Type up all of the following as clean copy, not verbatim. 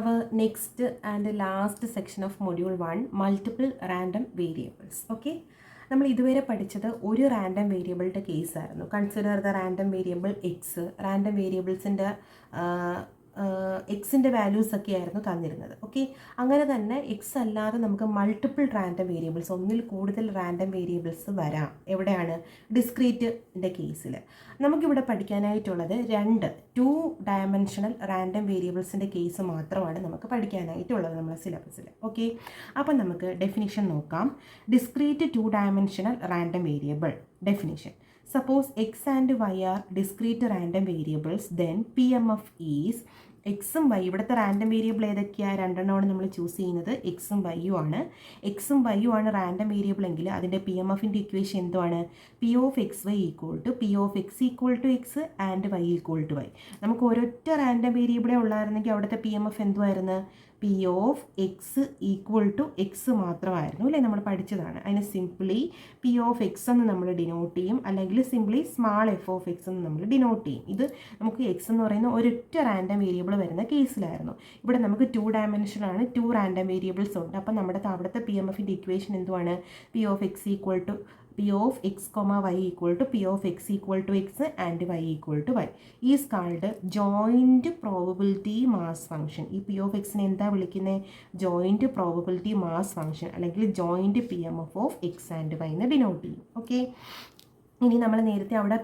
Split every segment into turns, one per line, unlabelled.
our next and last section of module 1, multiple random variables. Okay, നമ്മൾ ഇതുവരെ പഠിച്ചത് ഒരു റാൻഡം വേരിയബിളിൻ്റെ കേസായിരുന്നു. Consider the random variable X. Random വേരിയബിൾസിൻ്റെ എക്സിൻ്റെ വാല്യൂസ് ഒക്കെ ആയിരുന്നു തന്നിരുന്നത്. ഓക്കെ, അങ്ങനെ തന്നെ എക്സ് അല്ലാതെ നമുക്ക് മൾട്ടിപ്പിൾ റാൻഡം വേരിയബിൾസ്, ഒന്നിൽ കൂടുതൽ റാൻഡം വേരിയബിൾസ് വരാം. എവിടെയാണ്? ഡിസ്ക്രീറ്റിൻ്റെ കേസിൽ. നമുക്കിവിടെ പഠിക്കാനായിട്ടുള്ളത് 2 ഡയമെൻഷണൽ റാൻഡം വേരിയബിൾസിൻ്റെ കേസ് മാത്രമാണ് നമുക്ക് പഠിക്കാനായിട്ടുള്ളത് നമ്മുടെ സിലബസിൽ. ഓക്കെ, അപ്പം നമുക്ക് ഡെഫിനിഷൻ നോക്കാം. Discrete 2 dimensional random variable definition. Suppose x and y are discrete random variables, then PMF is എക്സും വൈ. ഇവിടുത്തെ റാൻഡം വേരിയബിൾ ഏതൊക്കെയാണ്? രണ്ടെണ്ണമാണ് നമ്മൾ ചൂസ് ചെയ്യുന്നത്. എക്സും വൈയും ആണ്. എക്സും വൈയും ആണ് റാൻഡം വേരിയബിൾ എങ്കിൽ അതിൻ്റെ പി എം എഫിൻ്റെ ഇക്വേഷൻ എന്തുവാണ്? P of X Y equal to P of X equal to X and Y equal to Y. നമുക്ക് ഒരൊറ്റ റാൻഡം വേരിയബിളേ ഉള്ളായിരുന്നെങ്കിൽ അവിടുത്തെ പി എം എഫ് എന്തുമായിരുന്നു? P of X equal to X മാത്രമായിരുന്നു അല്ലേ? നമ്മൾ പഠിച്ചതാണ്. അതിന് സിംപ്ലി പി ഓഫ് എക്സ് എന്ന് നമ്മൾ ഡിനോട്ട് ചെയ്യും, അല്ലെങ്കിൽ simply small F of X എന്ന് നമ്മൾ ഡിനോട്ട് ചെയ്യും. ഇത് നമുക്ക് എക്സ് എന്ന് പറയുന്ന ഒരൊറ്റ റാൻഡം വേരിയബിൾ വരുന്ന കേസിലായിരുന്നു. ഇവിടെ നമുക്ക് 2 ഡയമെൻഷനാണ്, 2 റാൻഡം വേരിയബിൾസ് ഉണ്ട്. അപ്പം നമ്മുടെ അവിടുത്തെ പി എം എഫിൻ്റെ ഇക്വേഷൻ എന്തുവാണ്? P of X equal to P of X comma Y equal to P of X equal to X and Y equal to Y is called joint probability mass function. ഈ P of എക്സിനെ എന്താ വിളിക്കുന്നത്? Joint probability mass function, അല്ലെങ്കിൽ joint P M F of X and Y എന്ന് denote ചെയ്യും. Okay, ഇനി നമ്മൾ നേരത്തെ അവിടെ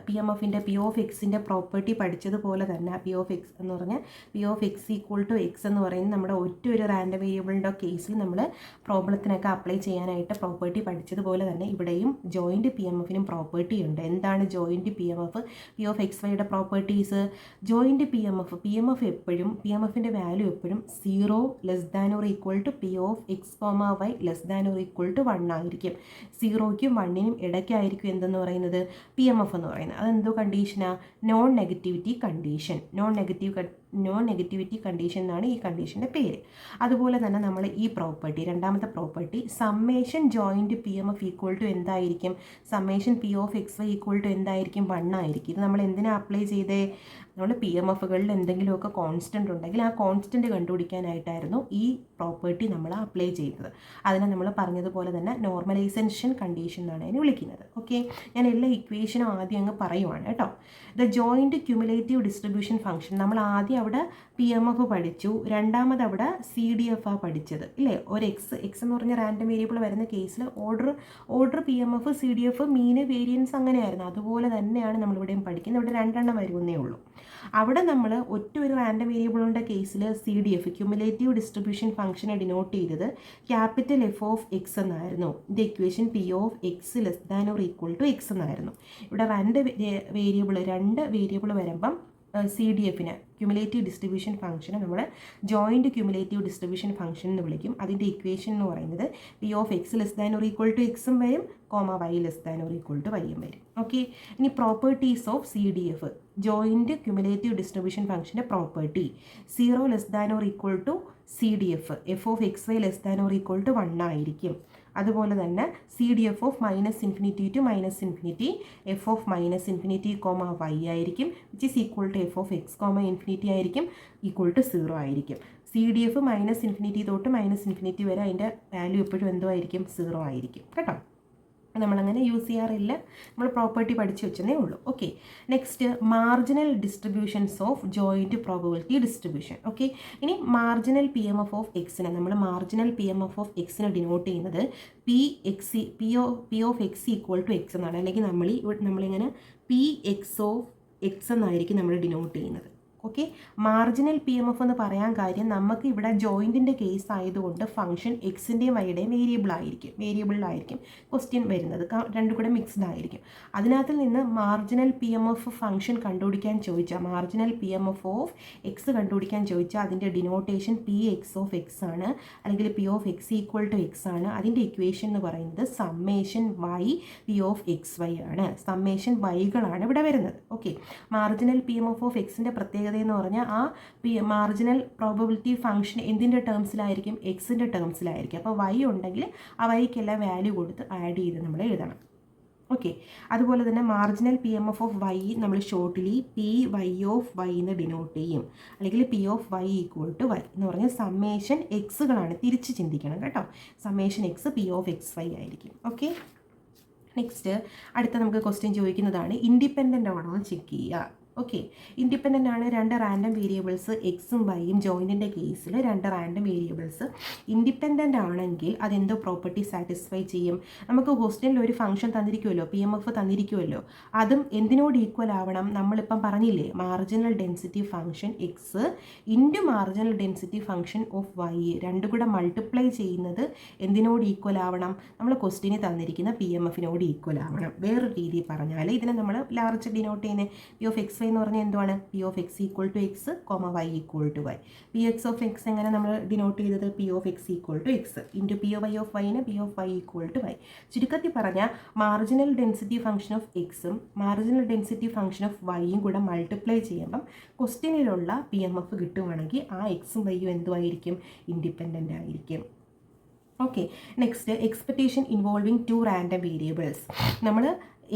പി എം എഫിൻ്റെ പി ഓഫ് എക്സിൻ്റെ പ്രോപ്പർട്ടി പഠിച്ചതുപോലെ തന്നെ പി ഓഫ് എക്സ് എന്ന് പറഞ്ഞാൽ P of X equal to X എന്ന് പറയുന്നത് നമ്മുടെ ഒരു റാൻഡം വേരിയബിളിൻ്റെ കേസിൽ നമ്മൾ പ്രോബ്ലത്തിനൊക്കെ അപ്ലൈ ചെയ്യാനായിട്ട് പ്രോപ്പർട്ടി പഠിച്ചതുപോലെ തന്നെ ഇവിടെയും ജോയിൻറ്റ് പി എം എഫിനും പ്രോപ്പർട്ടി ഉണ്ട്. എന്താണ് joint P M F? P of X വൈയുടെ properties. Joint P M F എപ്പോഴും പി എം എഫിൻ്റെ വാല്യൂ എപ്പോഴും 0 ≤ to P of X comma Y ≤ 1 ആയിരിക്കും. 0ക്കും 1നും ഇടയ്ക്കായിരിക്കും എന്തെന്ന് പറയുന്നത് പി എം എഫ് എന്ന് പറയുന്നത്. അതെന്തോ കണ്ടീഷനാണ്? Non negativity condition. Non negativity condition എന്നാണ് ഈ കണ്ടീഷൻ്റെ പേര്. അതുപോലെ തന്നെ നമ്മൾ ഈ പ്രോപ്പർട്ടി, രണ്ടാമത്തെ property, summation joint P M F equal to എന്തായിരിക്കും? Summation P of X Y equal to എന്തായിരിക്കും? 1 ആയിരിക്കും. ഇത് നമ്മൾ എന്തിനാണ് അപ്ലൈ ചെയ്തേ? നമ്മൾ പി എം എഫുകളിൽ എന്തെങ്കിലുമൊക്കെ കോൺസ്റ്റൻ്റ് ഉണ്ടെങ്കിൽ ആ കോൺസ്റ്റൻ്റ് കണ്ടുപിടിക്കാനായിട്ടായിരുന്നു ഈ പ്രോപ്പർട്ടി നമ്മൾ അപ്ലൈ ചെയ്തത്. അതിനെ നമ്മൾ പറഞ്ഞതുപോലെ തന്നെ നോർമലൈസേഷൻ കണ്ടീഷൻ എന്നാണ് അതിനെ വിളിക്കുന്നത്. ഓക്കെ, ഞാൻ എല്ലാ ഇക്വേഷനും ആദ്യം അങ്ങ് പറയുവാണ് കേട്ടോ. The joint cumulative distribution function, നമ്മൾ ആദ്യം അവിടെ പി എം എഫ് പഠിച്ചു, രണ്ടാമത് അവിടെ സി ഡി എഫ് ആ പഠിച്ചത് ഇല്ലേ? ഒരു എക്സ് എന്ന് പറഞ്ഞ റാൻഡം വേരിയബിൾ വരുന്ന കേസിൽ order P M F, C D F, മീന്, വേരിയൻസ് അങ്ങനെയായിരുന്നു. അതുപോലെ തന്നെയാണ് നമ്മളിവിടെയും പഠിക്കുന്നത്. ഇവിടെ 2 എണ്ണം വരുന്നേ ഉള്ളൂ. അവിടെ നമ്മൾ ഒരു റാൻഡം വേരിയബിളിൻ്റെ കേസിൽ C D F, cumulative distribution ഫംഗ്ഷനെ ഡിനോട്ട് ചെയ്തത് ക്യാപിറ്റൽ എഫ് ഓഫ് എക്സ് എന്നായിരുന്നു. ഇത് equation P of X ≤ X എന്നായിരുന്നു. ഇവിടെ 2 വേരിയബിൾ വരുമ്പം സി ഡി എഫിന്, ക്യുമുലേറ്റീവ് ഡിസ്ട്രിബ്യൂഷൻ ഫംഗ്ഷനെ നമ്മൾ ജോയിൻറ്റ് ക്യുമുലേറ്റീവ് ഡിസ്ട്രിബ്യൂഷൻ ഫംഗ്ഷൻ എന്ന് വിളിക്കും. അതിൻ്റെ ഇക്വേഷൻ എന്ന് പറയുന്നത് പി ഓഫ് എക്സ് ≤ എക്സും വരും, കോമ വൈ ≤ വൈയും വരും. ഓക്കെ, ഇനി properties of C D F, joint cumulative distribution ഫംഗ്ഷൻ്റെ property 0 ≤ C D F, F of X Y ≤ 1 ആയിരിക്കും. അതുപോലെ തന്നെ C D F of -∞ to -∞ F of -∞, comma Y ആയിരിക്കും, which is equal to F of X comma ∞ ആയിരിക്കും, equal to 0 ആയിരിക്കും. C D F -∞ തൊട്ട് -∞ വരെ അതിൻ്റെ വാല്യൂ എപ്പോഴും എന്തോ ആയിരിക്കും? 0 ആയിരിക്കും കേട്ടോ. നമ്മളങ്ങനെ യൂസ് ചെയ്യാറില്ല, നമ്മൾ പ്രോപ്പർട്ടി പഠിച്ചു വെച്ചതേ ഉള്ളൂ. Okay, next marginal distributions of joint probability distribution. Okay, ഇനി marginal P M F of എക്സിനെ നമ്മൾ marginal P M F of എക്സിനെ ഡിനോട്ട് ചെയ്യുന്നത് P of X equal to X എന്നാണ്. അല്ലെങ്കിൽ നമ്മളിങ്ങനെ പി എക്സ് ഓഫ് എക്സ് എന്നായിരിക്കും നമ്മൾ ഡിനോട്ട് ചെയ്യുന്നത്. Okay, marginal P M F എന്ന് പറയാൻ കാര്യം നമുക്ക് ഇവിടെ ജോയിൻറ്റിൻ്റെ കേസ് ആയതുകൊണ്ട് ഫംഗ്ഷൻ എക്സിൻ്റെയും വൈയുടെയും വേരിയബിളിലായിരിക്കും ക്വസ്റ്റ്യൻ വരുന്നത്. രണ്ടും കൂടെ മിക്സ്ഡ് ആയിരിക്കും. അതിനകത്തിൽ നിന്ന് marginal P M F function കണ്ടുപിടിക്കാൻ ചോദിച്ചാൽ, marginal P M F of X കണ്ടുപിടിക്കാൻ ചോദിച്ചാൽ അതിൻ്റെ denotation P X of X ആണ്, അല്ലെങ്കിൽ P of X equal to X ആണ്. അതിൻ്റെ ഇക്വേഷൻ എന്ന് പറയുന്നത് summation Y P of X Y ആണ്. സമ്മേഷൻ വൈകളാണ് ഇവിടെ വരുന്നത്. Okay, marginal P M F of എക്സിൻ്റെ പ്രത്യേകത എന്ന് പറഞ്ഞാൽ ആ മാർജിനൽ പ്രോബബിലിറ്റി ഫംഗ്ഷൻ എന്തിൻ്റെ ടേംസിലായിരിക്കും? എക്സിൻ്റെ ടേംസിലായിരിക്കും. അപ്പോൾ വൈ ഉണ്ടെങ്കിൽ ആ വൈക്കെല്ലാം വാല്യൂ കൊടുത്ത് ആഡ് ചെയ്ത് നമ്മൾ എഴുതണം. ഓക്കെ. അതുപോലെ തന്നെ marginal P M F of Y നമ്മൾ shortly P Y of Y എന്ന് ഡിനോട്ട് ചെയ്യും, അല്ലെങ്കിൽ P of Y equal to Y എന്ന് പറഞ്ഞാൽ സമ്മേഷൻ എക്സുകളാണ്, തിരിച്ച് ചിന്തിക്കണം കേട്ടോ. Summation X P of X Y ആയിരിക്കും. ഓക്കെ. നെക്സ്റ്റ് അടുത്ത നമുക്ക് ക്വസ്റ്റ്യൻ ചോദിക്കുന്നതാണ് ഇൻഡിപെൻഡൻ്റ് ആണോ എന്ന് ചെക്ക് ചെയ്യുക. ഓക്കെ. ഇൻഡിപെൻഡൻ്റ് ആണ്, രണ്ട് റാൻഡം വേരിയബിൾസ് എക്സും വൈയും ജോയിൻറ്റിൻ്റെ കേസിൽ രണ്ട് റാൻഡം വേരിയബിൾസ് ഇൻഡിപെൻഡൻ്റ് ആണെങ്കിൽ അതെന്തോ പ്രോപ്പർട്ടി സാറ്റിസ്ഫൈ ചെയ്യും. നമുക്ക് ക്വസ്റ്റ്യനിൽ ഒരു ഫംഗ്ഷൻ തന്നിരിക്കുമല്ലോ, പി എം എഫ് തന്നിരിക്കുമല്ലോ, അതും എന്തിനോട് ഈക്വൽ ആവണം? നമ്മളിപ്പം പറഞ്ഞില്ലേ, marginal density function X into marginal density function of Y രണ്ടും കൂടെ മൾട്ടിപ്ലൈ ചെയ്യുന്നത് എന്തിനോട് ഈക്വൽ ആവണം? നമ്മൾ ക്വസ്റ്റ്യന് തന്നിരിക്കുന്ന പി എം എഫിനോട് ഈക്വൽ ആവണം. വേറൊരു രീതിയിൽ പറഞ്ഞാൽ ഇതിനെ നമ്മൾ ലാർജ് ഡിനോട്ട് ചെയ്യുന്ന പി ഓഫ് എക്സ് വൈ എന്ന് പറഞ്ഞാൽ എന്തുവാണ്? P of X equal to X comma Y equal to Y. P X of X എങ്ങനെ നമ്മൾ ഡിനോട്ട് ചെയ്തത്? P of X equal to X into P of Y of വൈന് P of Y equal to Y. ചുരുക്കത്തിൽ പറഞ്ഞാൽ marginal density function of എക്സും marginal density function of വൈയും കൂടെ multiply ചെയ്യുമ്പം ക്വസ്റ്റ്യനിലുള്ള പി എം എഫ് കിട്ടുവാണെങ്കിൽ ആ എക്സും വൈയും എന്തുമായിരിക്കും? ഇൻഡിപെൻഡൻ്റ് ആയിരിക്കും. Okay. Next expectation involving two random variables. നമ്മൾ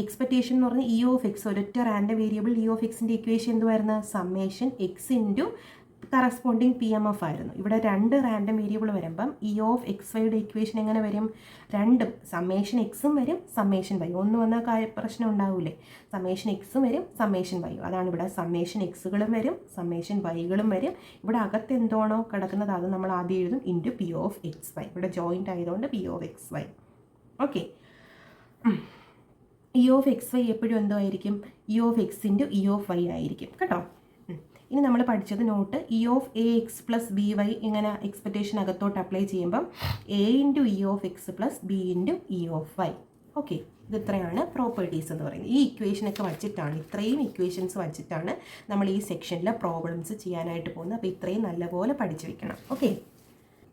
എക്സ്പെക്റ്റേഷൻ എന്ന് പറഞ്ഞാൽ ഇ ഓഫ് എക്സ്, ഒരൊറ്റ റാൻഡം വേരിയബിൾ ഇ ഓഫ് എക്സിൻ്റെ ഇക്വേഷൻ എന്തുവായിരുന്നു? Summation X into corresponding P M F ആയിരുന്നു. ഇവിടെ രണ്ട് റാൻഡം വേരിയബിൾ വരുമ്പം ഇ ഓഫ് എക്സ് വൈയുടെ ഇക്വേഷൻ എങ്ങനെ വരും? രണ്ടും സമ്മേഷൻ എക്സും വരും സമ്മേഷൻ വൈ. ഒന്ന് വന്നാൽ പ്രശ്നം ഉണ്ടാവില്ലേ? സമ്മേഷൻ എക്സും വരും സമ്മേഷൻ വൈ. അതാണ് ഇവിടെ സമ്മേഷൻ എക്സുകളും വരും സമ്മേഷൻ വൈകളും വരും. ഇവിടെ അകത്ത് എന്താണോ കിടക്കുന്നത് അത് നമ്മൾ ആദ്യം എഴുതും into P of X Y. ഇവിടെ ജോയിൻ്റ് ആയതുകൊണ്ട് P of X Y. Okay. E of X Y എപ്പോഴും എന്തോ ആയിരിക്കും? E of X into E of Y ആയിരിക്കും കേട്ടോ. ഇനി നമ്മൾ പഠിച്ചത് note E of A X plus B Y ഇങ്ങനെ എക്സ്പെക്റ്റേഷൻ അകത്തോട്ട് അപ്ലൈ ചെയ്യുമ്പം A into E of X plus B into E of Y. Okay. ഇത് ഇത്രയാണ് പ്രോപ്പർട്ടീസ് എന്ന് പറയുന്നത്. ഈ ഇക്വേഷനൊക്കെ വച്ചിട്ടാണ്, ഇത്രയും ഇക്വേഷൻസ് വച്ചിട്ടാണ് നമ്മൾ ഈ സെക്ഷനിൽ പ്രോബ്ലംസ് ചെയ്യാനായിട്ട് പോകുന്നത്. അപ്പോൾ ഇത്രയും നല്ലപോലെ പഠിച്ചു വെക്കണം. ഓക്കെ.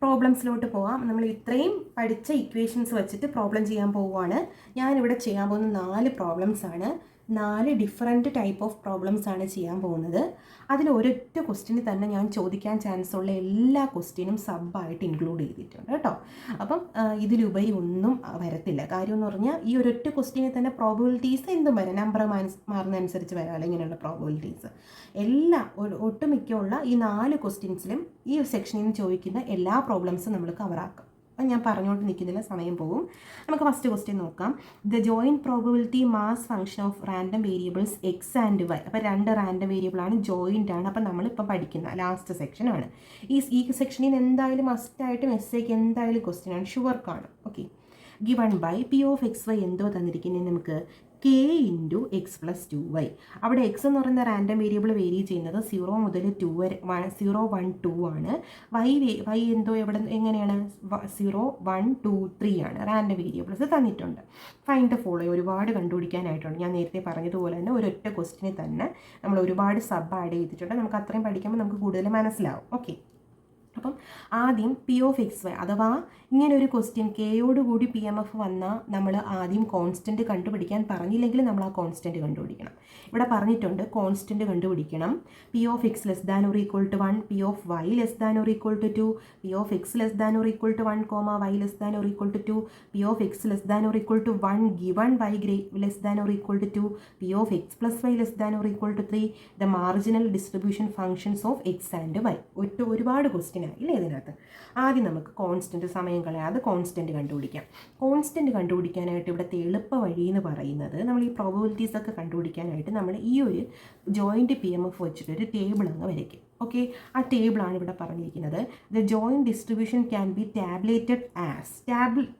പ്രോബ്ലംസിലോട്ട് പോവാം. നമ്മൾ ഇത്രയും പഠിച്ച ഇക്വേഷൻസ് വെച്ചിട്ട് പ്രോബ്ലം ചെയ്യാൻ പോവുകയാണ്. ഞാനിവിടെ ചെയ്യാൻ പോകുന്ന 4 പ്രോബ്ലംസ് ആണ്. 4 ഡിഫറെൻറ്റ് ടൈപ്പ് ഓഫ് പ്രോബ്ലംസ് ആണ് ചെയ്യാൻ പോകുന്നത്. അതിൽ ഒരൊറ്റ ക്വസ്റ്റ്യന് തന്നെ ഞാൻ ചോദിക്കാൻ ചാൻസ് ഉള്ള എല്ലാ ക്വസ്റ്റ്യനും സബ്ബായിട്ട് ഇൻക്ലൂഡ് ചെയ്തിട്ടുണ്ട് കേട്ടോ. അപ്പം ഇതിലുപരി ഒന്നും വരത്തില്ല. കാര്യം എന്ന് പറഞ്ഞാൽ ഈ ഒരൊറ്റ ക്വസ്റ്റ്യനിൽ തന്നെ പ്രോബബിലിറ്റീസ് എന്തും വരാം, നമ്പർ മാറുന്നതനുസരിച്ച് വരാം, ഇങ്ങനെയുള്ള പ്രോബബിലിറ്റീസ് എല്ലാം ഒട്ടുമിക്കുള്ള ഈ 4 ക്വസ്റ്റ്യൻസിലും ഈ സെക്ഷനിൽ നിന്ന് ചോദിക്കുന്ന എല്ലാ പ്രോബ്ലംസും നമ്മൾ കവറാക്കും. ഞാൻ പറഞ്ഞുകൊണ്ട് നിൽക്കുന്നില്ല, സമയം പോകും. നമുക്ക് ഫസ്റ്റ് ക്വസ്റ്റ്യൻ നോക്കാം. The joint probability mass function of random variables X and Y. അപ്പോൾ രണ്ട് റാൻഡം വേരിയബിളാണ്, ജോയിൻ്റ് ആണ്. അപ്പോൾ നമ്മളിപ്പോൾ പഠിക്കുന്ന ലാസ്റ്റ് സെക്ഷനാണ്. ഈ സെക്ഷനിൽ നിന്ന് എന്തായാലും മസ്റ്റായിട്ടും എസ്സേക്ക് എന്തായാലും ക്വസ്റ്റ്യൻ ആണ്, ഷുവർ കാണും. Okay. Given by P of X Y എന്തോ തന്നിരിക്കുന്നത് നമുക്ക് K into X plus 2y. അവിടെ എക്സ് എന്ന് പറയുന്ന റാൻഡം വേരിയബിൾ വേരി ചെയ്യുന്നത് 0 മുതൽ 2 വരെ 0, 1, 2 ആണ്. വൈ എന്തോ എങ്ങനെയാണ് 0, 1, 2, 3 ആണ് റാൻഡം വേരിയബിൾസ് തന്നിട്ടുണ്ട്. ഫൈൻഡ് ദ ഫോളോ ഒരുപാട് കണ്ടുപിടിക്കാനായിട്ടുണ്ട്. ഞാൻ നേരത്തെ പറഞ്ഞതുപോലെ തന്നെ ഒരൊറ്റ ക്വസ്റ്റിനെ തന്നെ നമ്മൾ ഒരുപാട് സബ് ആഡ് ചെയ്തിട്ടുണ്ട്. നമുക്ക് അത്രയും പഠിക്കുമ്പോൾ നമുക്ക് കൂടുതൽ മനസ്സിലാവും. ഓക്കെ. അപ്പം ആദ്യം പി ഓഫ് എക്സ് വൈ അഥവാ ഇങ്ങനൊരു ക്വസ്റ്റ്യൻ കെയോടുകൂടി പി എം എഫ് വന്നാൽ നമ്മൾ ആദ്യം കോൺസ്റ്റൻറ്റ് കണ്ടുപിടിക്കാൻ പറഞ്ഞില്ലെങ്കിൽ നമ്മൾ ആ കോൺസ്റ്റൻറ്റ് കണ്ടുപിടിക്കണം. ഇവിടെ പറഞ്ഞിട്ടുണ്ട് കോൺസ്റ്റൻറ്റ് കണ്ടുപിടിക്കണം. P of X less than or equal to 1, P of Y less than or equal to 2, P of X less than or equal to 1, Y less than or equal to 2, P of X less than or equal to 1 given Y less than or equal to 2, P of X plus Y less than or equal to 3, the marginal distribution functions of X and Y. ഒരുപാട് question ആയില്ലേ ഇതിനകത്ത്. ആദ്യം നമുക്ക് constant, സമയം കളയാതെ constant കണ്ടുപിടിക്കാം. Constant കണ്ടുപിടിക്കാനായിട്ട് ഇവിടുത്തെ എളുപ്പ വഴി എന്ന് പറയുന്നത് നമ്മൾ ഈ പ്രോബബിലിറ്റീസ് ഒക്കെ കണ്ടുപിടിക്കാനായിട്ട് നമ്മൾ ഈ ഒരു ജോയിൻറ്റ് പി എം എഫ് വെച്ചിട്ടൊരു ടേബിൾ അങ്ങ് വരയ്ക്കും. ഓക്കെ. ആ ടേബിളാണ് ഇവിടെ പറഞ്ഞിരിക്കുന്നത്. The joint distribution can be tabulated as.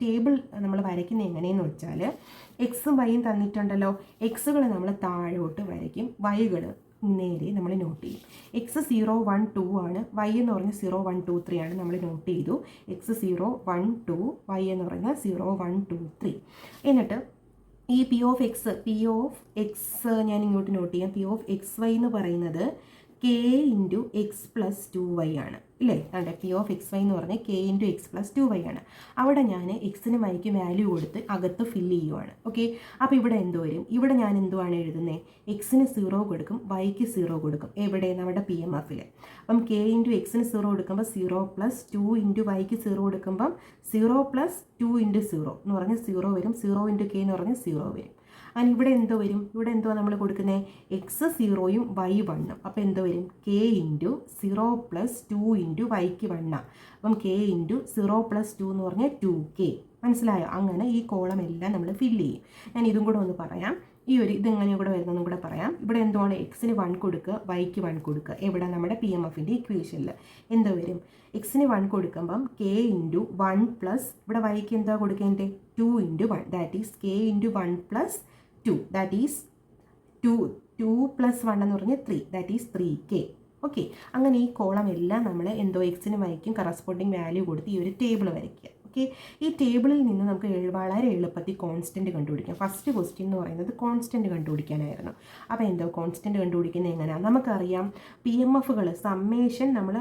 Table നമ്മൾ വരയ്ക്കുന്നത് എങ്ങനെയെന്ന് വെച്ചാൽ എക്സും വൈയും തന്നിട്ടുണ്ടല്ലോ, എക്സുകൾ നമ്മൾ താഴോട്ട് വരയ്ക്കും, വൈകൾ നേരെ നമ്മൾ നോട്ട് ചെയ്യും. എക്സ് 0, 1, 2 ആണ്, വൈ എന്ന് പറഞ്ഞാൽ 0, 1, 2, 3 ആണ്. നമ്മൾ നോട്ട് ചെയ്തു എക്സ് 0, 1, 2, വൈ എന്ന് പറയുന്നത് 0, 1, 2, 3. എന്നിട്ട് ഈ പി ഓഫ് എക്സ് ഞാൻ ഇങ്ങോട്ട് നോട്ട് ചെയ്യാം. പി ഓഫ് എക്സ് വൈ എന്ന് പറയുന്നത് K into X plus 2y ആണ് ഇല്ലേ? അതെ, പി ഓഫ് എക്സ് വൈ എന്ന് പറഞ്ഞാൽ K into X plus 2y ആണ്. അവിടെ ഞാൻ എക്സിന് വൈക്ക് വാല്യൂ കൊടുത്ത് അകത്ത് ഫില്ല് ചെയ്യുവാണ്. ഓക്കെ. അപ്പോൾ ഇവിടെ എന്ത് വരും? ഇവിടെ ഞാൻ എന്തുവാണ് എഴുതുന്നത്? എക്സിന് 0 കൊടുക്കും, വൈക്ക് 0 കൊടുക്കും. എവിടെ? നമ്മുടെ പി എം എഫിൽ. അപ്പം കെ ഇൻറ്റു എക്സിന് 0 കൊടുക്കുമ്പോൾ 0 പ്ലസ് 2 ഇൻറ്റു വൈക്ക് 0 കൊടുക്കുമ്പം 0 പ്ലസ് 2 ഇൻറ്റു 0 എന്ന് പറഞ്ഞാൽ 0 വരും. 0 ഇൻറ്റു കെ എന്ന് പറഞ്ഞാൽ 0 വരും. അങ്ങനെ ഇവിടെ എന്തോ വരും, ഇവിടെ എന്തോ നമ്മൾ കൊടുക്കുന്നത് എക്സ് 0യും y 1. അപ്പോൾ എന്തോ വരും, k ഇൻറ്റു 0 + 2 ഇൻറ്റു വൈക്ക് 1. അപ്പം k ഇൻറ്റു 0 + 2 എന്ന് പറഞ്ഞാൽ 2k. മനസ്സിലായോ? അങ്ങനെ ഈ കോളം എല്ലാം നമ്മൾ ഫില്ല് ചെയ്യും. ഞാൻ ഇതും കൂടെ ഒന്ന് പറയാം. ഇതെങ്ങനെ കൂടെ വരുന്നതെന്നും കൂടെ പറയാം. ഇവിടെ എന്തുവാണ്, എക്സിന് 1 കൊടുക്കുക, വൈക്ക് 1 കൊടുക്കുക. എവിടെ, നമ്മുടെ PMFൻ്റെ ഇക്വേഷനിൽ എന്തോ വരും, എക്സിന് 1 കൊടുക്കുമ്പം k ഇൻറ്റു 1 പ്ലസ് ഇവിടെ വൈക്ക് എന്താ കൊടുക്കേണ്ടത് 2 into 1, that is k into 1 plus 2, that is 2 + 1 എന്ന് പറഞ്ഞാൽ 3, ദാറ്റ് ഈസ് 3k. ഓക്കെ, അങ്ങനെ ഈ കോളം എല്ലാം നമ്മൾ എന്തോ എക്സിനും വൈക്കും കറസ്പോണ്ടിങ് വാല്യൂ കൊടുത്ത് ഈ ഒരു ടേബിൾ വരയ്ക്കുക. ഓക്കെ, ഈ ടേബിളിൽ നിന്ന് നമുക്ക് വളരെ എളുപ്പത്തിൽ കോൺസ്റ്റൻറ്റ് കണ്ടുപിടിക്കാം. ഫസ്റ്റ് ക്വസ്റ്റ്യൻ എന്ന് പറയുന്നത് കോൺസ്റ്റൻറ്റ് കണ്ടുപിടിക്കാനായിരുന്നു. അപ്പോൾ എന്തോ കോൺസ്റ്റൻറ്റ് കണ്ടുപിടിക്കുന്നത് എങ്ങനെയാണ് നമുക്കറിയാം. PMFകൾ സമ്മേഷൻ, നമ്മൾ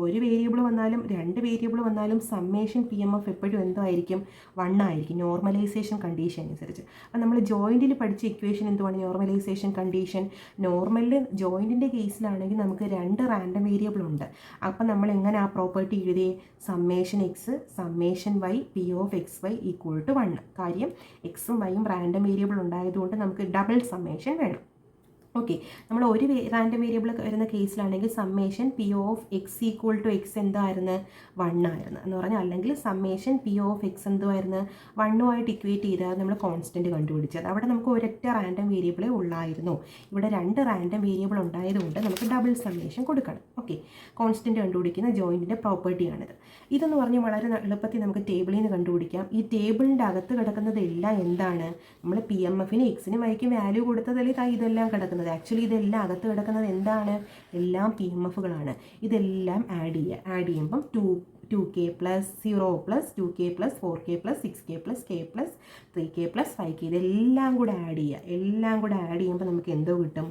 ഒരു വേരിയബിൾ വന്നാലും 2 വേരിയബിൾ വന്നാലും സമ്മേഷൻ PMF എപ്പോഴും എന്തോ ആയിരിക്കും, 1 ആയിരിക്കും, നോർമലൈസേഷൻ കണ്ടീഷൻ അനുസരിച്ച്. അപ്പോൾ നമ്മൾ ജോയിൻറ്റിൽ പഠിച്ച ഇക്വേഷൻ എന്തുവാണ്, നോർമലൈസേഷൻ കണ്ടീഷൻ. നോർമലിൽ ജോയിൻറ്റിൻ്റെ കേസിലാണെങ്കിൽ നമുക്ക് 2 റാൻഡം വേരിയബിൾ ഉണ്ട്. അപ്പോൾ നമ്മൾ എങ്ങനെ ആ പ്രോപ്പർട്ടി എഴുതിയേ, summation X summation y p of xy = 1. കാര്യം എക്സും വൈയും റാൻഡം വേരിയബിൾ ഉണ്ടായതുകൊണ്ട് നമുക്ക് ഡബിൾ സമ്മേഷൻ വേണം. ഓക്കെ, നമ്മൾ ഒരു റാൻഡം വേരിയബിൾ വരുന്ന കേസിലാണെങ്കിൽ summation p of x = x എന്തായിരുന്നു, 1 ആയിരുന്നു എന്ന് പറഞ്ഞാൽ, അല്ലെങ്കിൽ summation p of x എന്തുമായിരുന്നു, 1 equate ചെയ്താൽ നമ്മൾ കോൺസ്റ്റൻറ്റ് കണ്ടുപിടിച്ചത്. അവിടെ നമുക്ക് ഒരൊറ്റ റാൻഡം വേരിയബിളേ ഉള്ളായിരുന്നു. ഇവിടെ 2 റാൻഡം വേരിയബിൾ ഉണ്ടായതുകൊണ്ട് നമുക്ക് ഡബിൾ സമ്മേഷൻ കൊടുക്കണം. ഓക്കെ, കോൺസ്റ്റൻറ്റ് കണ്ടുപിടിക്കുന്ന ജോയിൻറ്റിൻ്റെ പ്രോപ്പർട്ടിയാണിത്. ഇതെന്ന് പറഞ്ഞാൽ വളരെ എളുപ്പത്തിൽ നമുക്ക് ടേബിളിൽ നിന്ന് കണ്ടുപിടിക്കാം. ഈ ടേബിളിൻ്റെ അകത്ത് കിടക്കുന്നതെല്ലാം എന്താണ്, നമ്മൾ PMFന് എക്സിനും വൈക്കും വാല്യൂ കൊടുത്തതല്ലേ ഇതെല്ലാം കിടക്കുന്നത്. ആക്ച്വലി ഇതെല്ലാം അകത്ത് കിടക്കുന്നത് എന്താണ്, എല്ലാം PMFകളാണ്. ഇതെല്ലാം ആഡ് ചെയ്യുമ്പം 2k + 0 + 2k + 4k + 6k + k + 3k + 5k ഇതെല്ലാം കൂടെ ആഡ് ചെയ്യുമ്പോൾ നമുക്ക് എന്തോ കിട്ടും,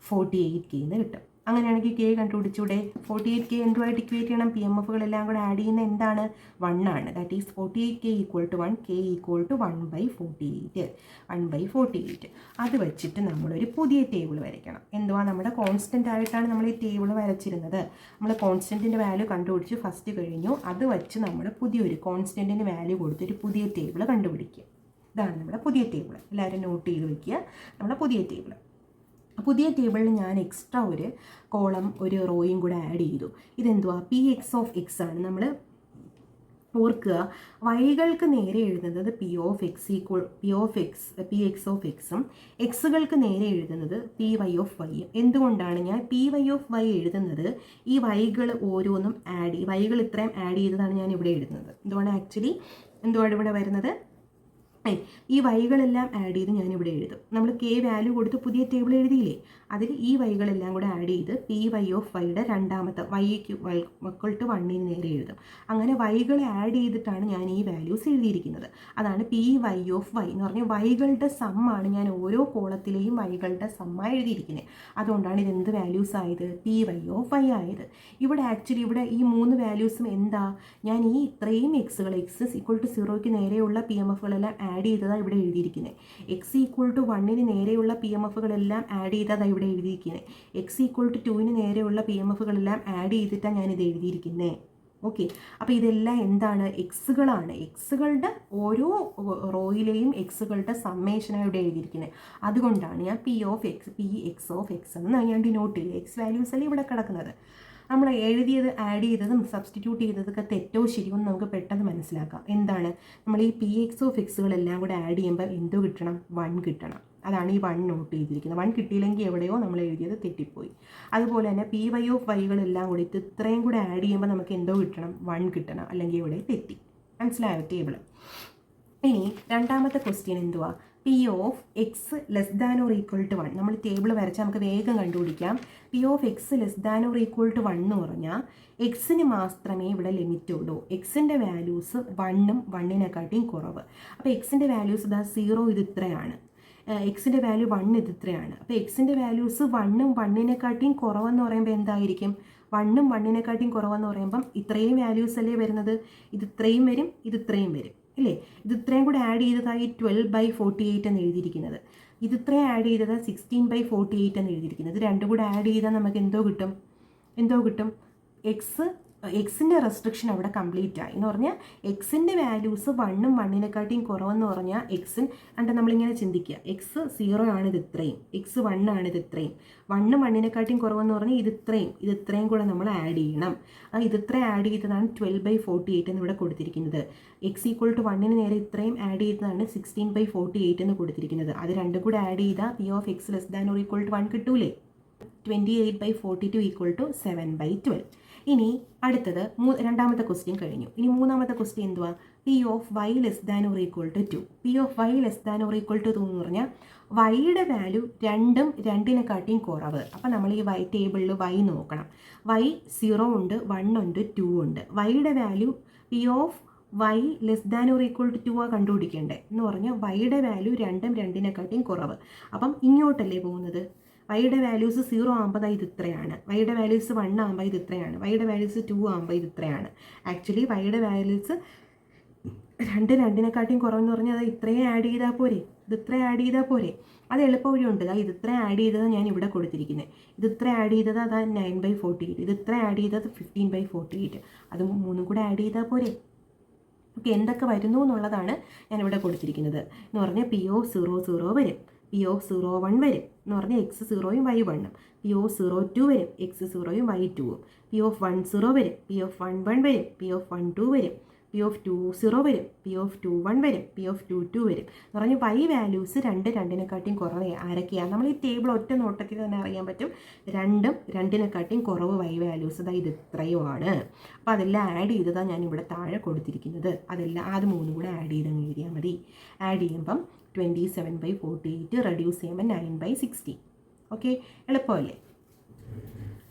48k എന്ന് കിട്ടും. അങ്ങനെയാണെങ്കിൽ k കണ്ടുപിടിച്ചൂടെ, 48k എന്തുമായിട്ട് ഇക്വേറ്റ് ചെയ്യണം, PMFകളെല്ലാം കൂടെ ആഡ് ചെയ്യുന്ന എന്താണ്, 1 ആണ്. That is 48k = 1, k = 1/48. അത് വെച്ചിട്ട് നമ്മളൊരു പുതിയ ടേബിൾ വരയ്ക്കണം. എന്തുവാ, നമ്മുടെ കോൺസ്റ്റൻ്റ് ആയിട്ടാണ് നമ്മൾ ഈ ടേബിൾ വരച്ചിരുന്നത്. നമ്മൾ കോൺസ്റ്റൻറ്റിൻ്റെ വാല്യൂ കണ്ടുപിടിച്ച് ഫസ്റ്റ് കഴിഞ്ഞു. അത് വെച്ച് നമ്മൾ പുതിയൊരു കോൺസ്റ്റൻറ്റിന് വാല്യൂ കൊടുത്തൊരു പുതിയ ടേബിൾ കണ്ടുപിടിക്കുക. ഇതാണ് നമ്മുടെ പുതിയ ടേബിൾ. എല്ലാവരും നോട്ട് ചെയ്ത് വയ്ക്കുക, നമ്മുടെ പുതിയ ടേബിൾ. പുതിയ ടേബിളിൽ ഞാൻ എക്സ്ട്രാ ഒരു കോളം ഒരു റോയും കൂടെ ആഡ് ചെയ്തു. ഇതെന്തുവാ, px of x ആണ്. നമ്മൾ ഓർക്കുക, വൈകൾക്ക് നേരെ എഴുതുന്നത് px of x ഉം എക്സുകൾക്ക് നേരെ എഴുതുന്നത് py of y. എന്തുകൊണ്ടാണ് ഞാൻ py of y എഴുതുന്നത്, ഈ വൈകൾ ഓരോന്നും വൈകൾ ഇത്രയും ആഡ് ചെയ്തതാണ് ഞാൻ ഇവിടെ എഴുതുന്നത്. എന്തുകൊണ്ട് ആക്ച്വലി എന്തുവാണ് ഇവിടെ വരുന്നത്, ഈ വൈകളെല്ലാം ആഡ് ചെയ്ത് ഞാനിവിടെ എഴുതും. നമ്മൾ k വാല്യൂ കൊടുത്ത് പുതിയ ടേബിൾ എഴുതിയില്ലേ, അതിൽ ഈ വൈകളെല്ലാം കൂടെ ആഡ് ചെയ്ത് py of yയുടെ രണ്ടാമത്തെ y=1 നേരെ എഴുതും. അങ്ങനെ വൈകളെ ആഡ് ചെയ്തിട്ടാണ് ഞാൻ ഈ വാല്യൂസ് എഴുതിയിരിക്കുന്നത്. അതാണ് py of y എന്ന് പറഞ്ഞാൽ വൈകളുടെ സമ്മാണ് ഞാൻ ഓരോ കോളത്തിലെയും വൈകളുടെ സമ്മായി എഴുതിയിരിക്കുന്നത്. അതുകൊണ്ടാണ് ഇതെന്ത് വാല്യൂസ് ആയത്, py of y ആയത്. ഇവിടെ ആക്ച്വലി ഇവിടെ ഈ 3 വാല്യൂസും എന്താ, ഞാൻ ഈ ഇത്രയും എക്സുകൾ x = 0ക്ക് നേരെയുള്ള PMFകളെല്ലാം ആഡ് ചെയ്തതാണ് ഇവിടെ എഴുതിയിരിക്കുന്നത്. x = 1ന് നേരെയുള്ള PMFകളെല്ലാം ആഡ് ചെയ്തതാണ് ഇവിടെ എഴുതിയിരിക്കുന്നത്. x = 2ന് നേരെയുള്ള PMFകളെല്ലാം ആഡ് ചെയ്തിട്ടാണ് ഞാനിത് എഴുതിയിരിക്കുന്നത്. ഓക്കെ, അപ്പോൾ ഇതെല്ലാം എന്താണ്, എക്സുകളാണ്. എക്സുകളുടെ ഓരോ റോയിലെയും എക്സുകളുടെ സമ്മേഷനാണ് ഇവിടെ എഴുതിയിരിക്കുന്നത്. അതുകൊണ്ടാണ് ഞാൻ px of x എന്ന് ഞാൻ ഡിനോട്ട് ചെയ്തത്. എക്സ് വാല്യൂസ് അല്ലേ ഇവിടെ കിടക്കുന്നത്. നമ്മൾ എഴുതിയത് ആഡ് ചെയ്തതും സബ്സ്റ്റിറ്റ്യൂട്ട് ചെയ്തതൊക്കെ തെറ്റോ ശരിയോ എന്ന് നമുക്ക് പെട്ടെന്ന് മനസ്സിലാക്കാം. എന്താണ്, നമ്മൾ ഈ px of xകളെല്ലാം കൂടെ ആഡ് ചെയ്യുമ്പോൾ എന്തോ കിട്ടണം, 1 കിട്ടണം. അതാണ് ഈ 1 നോട്ട് ചെയ്തിരിക്കുന്നത്. 1 കിട്ടിയില്ലെങ്കിൽ എവിടെയോ നമ്മൾ എഴുതിയത് തെറ്റിപ്പോയി. അതുപോലെ തന്നെ py of yകളെല്ലാം കൂടി ഇത്രയും കൂടെ ആഡ് ചെയ്യുമ്പോൾ നമുക്ക് എന്തോ കിട്ടണം, 1 കിട്ടണം, അല്ലെങ്കിൽ ഇവിടെ തെറ്റി. മനസ്സിലായോ ടേബിൾ? ഇനി രണ്ടാമത്തെ ക്വസ്റ്റ്യൻ എന്തുവാ, p of x < 1. നമ്മൾ ടേബിൾ വരച്ചാൽ നമുക്ക് വേഗം കണ്ടുപിടിക്കാം. p of x < 1 എന്ന് പറഞ്ഞാൽ എക്സിന് മാത്രമേ ഇവിടെ ലിമിറ്റ് ഉള്ളൂ. എക്സിൻ്റെ വാല്യൂസ് 1ഉം 1നെക്കാട്ടിയും കുറവ്. അപ്പോൾ എക്സിൻ്റെ വാല്യൂസ് 0 ഇത് ഇത്രയാണ്, എക്സിൻ്റെ വാല്യൂ 1 ഇത് ഇത്രയാണ്. അപ്പോൾ എക്സിൻ്റെ വാല്യൂസ് 1ഉം 1നെക്കാട്ടിയും കുറവെന്ന് പറയുമ്പോൾ എന്തായിരിക്കും, 1ഉം 1നെക്കാട്ടിയും കുറവെന്ന് പറയുമ്പം ഇത്രയും വാല്യൂസ് അല്ലേ വരുന്നത്, ഇത് ഇത്രയും വരും, ഇത് ഇത്രയും വരും അല്ലേ. ഇത് ഇത്രയും കൂടെ ആഡ് ചെയ്തതായി 12/48 എന്ന് എഴുതിയിരിക്കുന്നത്. ഇത് ഇത്രയും ആഡ് ചെയ്തത് 16/48 എന്ന് എഴുതിയിരിക്കുന്നത്. ഇത് രണ്ടും കൂടെ ആഡ് ചെയ്താൽ നമുക്ക് എന്തോ കിട്ടും, എക്സ് എക്സിൻ്റെ റെസ്ട്രിക്ഷൻ അവിടെ കംപ്ലീറ്റ് ആയി എന്ന് പറഞ്ഞാൽ എക്സിൻ്റെ വാല്യൂസ് 1ഉം 1നെക്കാട്ടിയും കുറവെന്ന് പറഞ്ഞാൽ എക്സിൻ കണ്ട് നമ്മളിങ്ങനെ ചിന്തിക്കുക, എക്സ് 0 ആണ് ഇത് ഇത്രയും, എക്സ് 1 ആണ് ഇത് ഇത്രയും, 1ഉം 1നെക്കാട്ടിയും കുറവെന്ന് പറഞ്ഞാൽ ഇത് ഇത്രയും കൂടെ നമ്മൾ ആഡ് ചെയ്യണം. ഇത് ഇത്രയും ആഡ് ചെയ്തതാണ് 12/48 എന്ന് ഇവിടെ കൊടുത്തിരിക്കുന്നത്. എക്സ് ഈക്വൾ ടു 1ന് നേരെ ഇത്രയും ആഡ് ചെയ്തതാണ് 16/48 എന്ന് കൊടുത്തിരിക്കുന്നത്. അത് രണ്ടും കൂടെ ആഡ് ചെയ്താൽ P of X less than or equal to 1 കിട്ടൂലേ. 28/42 ഈക്വൾ ടു 7/12. ഇനി അടുത്തത് രണ്ടാമത്തെ ക്വസ്റ്റ്യൻ കഴിഞ്ഞു. ഇനി മൂന്നാമത്തെ ക്വസ്റ്റ്യൻ എന്തുവാ? P of Y less than or equal to 2. P of Y less than or equal to 2 എന്ന് പറഞ്ഞാൽ വൈയുടെ വാല്യൂ 2ഉം 2നെക്കാട്ടിയും കുറവ്. അപ്പം നമ്മൾ ഈ വൈ ടേബിളിൽ വൈ നോക്കണം. വൈ 0 ഉണ്ട്, 1 ഉണ്ട്, 2 ഉണ്ട്. വൈയുടെ value P of Y less than or equal to 2 കണ്ടുപിടിക്കേണ്ടത് എന്ന് പറഞ്ഞാൽ വൈയുടെ വാല്യൂ 2ഉം 2നെക്കാട്ടിയും കുറവ്. അപ്പം ഇങ്ങോട്ടല്ലേ പോകുന്നത്? വൈയുടെ വാല്യൂസ് 0 ആകുമ്പോൾ ഇത് ഇത്രയാണ്, വൈയുടെ വാല്യൂസ് 1 ആകുമ്പോൾ ഇത് ഇത്രയാണ്, വൈയുടെ വാല്യൂസ് 2 ആകുമ്പോൾ ഇത് ഇത്രയാണ്. ആക്ച്വലി വൈയുടെ വാല്യൂസ് 2നെക്കാട്ടിയും കുറവെന്ന് പറഞ്ഞാൽ അത് ഇത്രയും ആഡ് ചെയ്താൽ പോരെ, ഇത് ഇത്രയും ആഡ് ചെയ്താൽ പോരെ. അത് എളുപ്പ വഴിയുണ്ട്. ഇത് ഇത്രയും ആഡ് ചെയ്തത് ഞാൻ ഇവിടെ കൊടുത്തിരിക്കുന്നത്, ഇത് ഇത്ര ആഡ് ചെയ്തത് അതാ 9/48, ഇത് ഇത്ര ആഡ് ചെയ്തത് 15/48, അത് മൂന്നും കൂടെ ആഡ് ചെയ്താൽ പോരെ. ഓക്കെ, എന്തൊക്കെ വരുന്നു എന്നുള്ളതാണ് ഞാനിവിടെ കൊടുത്തിരിക്കുന്നത്. എന്ന് പറഞ്ഞാൽ പി ഓഫ് 0 വരും, പി ഓഫ് 01 വരും എന്ന് പറഞ്ഞാൽ എക്സ് 0യും വൈ 1ഉം, പി ഓഫ് 02 വരും, എക്സ് 0യും വൈ 2ഉം, പി ഓഫ് 10 വരും, പി ഓഫ് 11 വരും, പി ഓഫ് 12 വരും, പി ഓഫ് 20 വരും, പി ഓഫ് 21 വരും, പി ഓഫ് 22 വരും എന്ന് പറഞ്ഞാൽ വൈ വാല്യൂസ് 2നെക്കാട്ടിയും കുറവ് ആരൊക്കെയാണ്? നമ്മൾ ഈ ടേബിൾ ഒറ്റ നോട്ടത്തിൽ തന്നെ അറിയാൻ പറ്റും. 2ഉം 2നെക്കാട്ടിയും കുറവ് വൈ വാല്യൂസ് ഇത് ഇത്രയുമാണ്. അപ്പോൾ അതെല്ലാം ആഡ് ചെയ്തതാണ് ഞാൻ ഇവിടെ താഴെ കൊടുത്തിരിക്കുന്നത്. അതെല്ലാം അത് മൂന്നും കൂടെ ആഡ് ചെയ്തങ്ങ് എഴുതിയാൽ മതി. ആഡ് ചെയ്യുമ്പം 27/48 റെഡ്യൂസ് ചെയ്യുമ്പോൾ 9/60. ഓക്കെ, എളുപ്പമല്ലേ?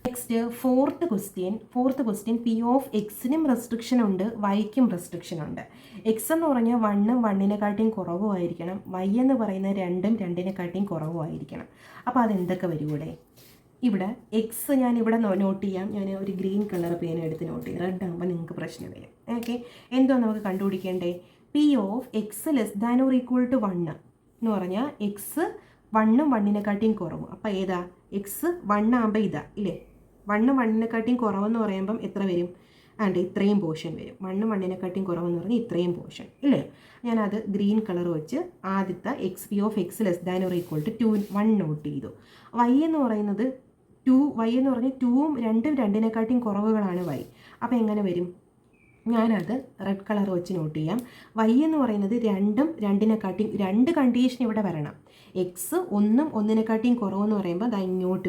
Next fourth question P of എക്സിനും റെസ്ട്രിക്ഷൻ ഉണ്ട്, വൈക്കും റെസ്ട്രിക്ഷൻ ഉണ്ട്. എക്സ് എന്ന് പറഞ്ഞാൽ 1ഉം 1നെക്കാട്ടിയും കുറവുമായിരിക്കണം, വൈ എന്ന് പറയുന്നത് 2ഉം 2നെക്കാട്ടിയും കുറവുമായിരിക്കണം. അപ്പോൾ അതെന്തൊക്കെ വരും ഇവിടെ? ഇവിടെ എക്സ് ഞാൻ ഇവിടെ നോട്ട് ചെയ്യാം. ഞാൻ ഒരു ഗ്രീൻ കളർ പേന എടുത്ത് നോട്ട് ചെയ്യാം. റെഡ് ആകുമ്പോൾ നിങ്ങൾക്ക് പ്രശ്നം വരും. ഓക്കെ, എന്തോ നമുക്ക് കണ്ടുപിടിക്കേണ്ടേ? P of X less than or equal to 1 എന്ന് പറഞ്ഞാൽ എക്സ് 1ഉം 1നെക്കാട്ടിയും കുറവും. അപ്പോൾ ഏതാ? എക്സ് 1 ആകുമ്പോൾ ഇതാ ഇല്ലേ, 1ഉം 1നെക്കാട്ടിയും കുറവെന്ന് പറയുമ്പം എത്ര വരും? ഇത്രയും പോർഷൻ വരും. 1ഉം 1നെക്കാട്ടിയും കുറവെന്ന് പറഞ്ഞാൽ ഇത്രയും പോർഷൻ ഇല്ലേ. ഞാനത് ഗ്രീൻ കളർ വെച്ച് ആദ്യത്തെ X P of X less than or equal to 1 note ചെയ്തു. വൈ എന്ന് പറയുന്നത് 2, വൈ എന്ന് പറഞ്ഞാൽ 2ഉം 2ഉം 2നെക്കാട്ടിയും കുറവുകളാണ് വൈ. അപ്പോൾ എങ്ങനെ വരും? ഞാനത് റെഡ് കളർ വെച്ച് നോട്ട് ചെയ്യാം. വൈ എന്ന് പറയുന്നത് 2ഉം 2നെക്കാട്ടിയും, 2 കണ്ടീഷൻ ഇവിടെ വരണം. എക്സ് 1ഉം 1നെക്കാട്ടിയും കുറവെന്ന് പറയുമ്പോൾ അത് ഇങ്ങോട്ട്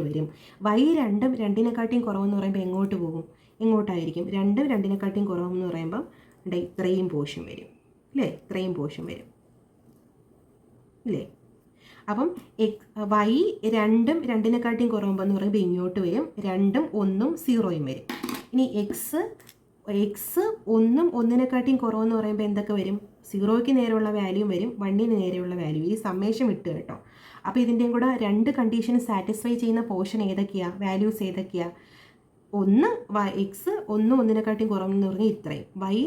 വരും. വൈ 2ഉം 2നെക്കാട്ടിയും കുറവെന്ന് പറയുമ്പോൾ എങ്ങോട്ട് പോകും? എങ്ങോട്ടായിരിക്കും? 2ഉം 2നെക്കാട്ടിയും കുറവെന്ന് പറയുമ്പം ഇത്രയും പോർഷൻ വരും ഇല്ലേ, ഇത്രയും പോർഷൻ വരും ഇല്ലേ. അപ്പം വൈ 2ഉം 2നെക്കാട്ടിയും കുറവുമ്പോൾ എന്ന് പറയുമ്പോൾ ഇങ്ങോട്ട് വരും, 2ഉം 1ഉം 0യും വരും. ഇനി എക്സ് 1ഉം 1നെക്കാട്ടിയും കുറവെന്ന് പറയുമ്പോൾ എന്തൊക്കെ വരും? 0യ്ക്ക് നേരെയുള്ള വാല്യൂ വരും, 1ന് നേരെയുള്ള വാല്യൂ. ഈ സമ്മേഷൻ വിട്ട് കേട്ടോ. അപ്പോൾ ഇതിൻ്റെയും കൂടെ 2 കണ്ടീഷൻ സാറ്റിസ്ഫൈ ചെയ്യുന്ന പോർഷൻ ഏതൊക്കെയാണ്? വാല്യൂസ് ഏതൊക്കെയാണ്? എക്സ് 1 1നെക്കാട്ടിയും കുറവെന്ന് പറഞ്ഞാൽ ഇത്രയും, വൈ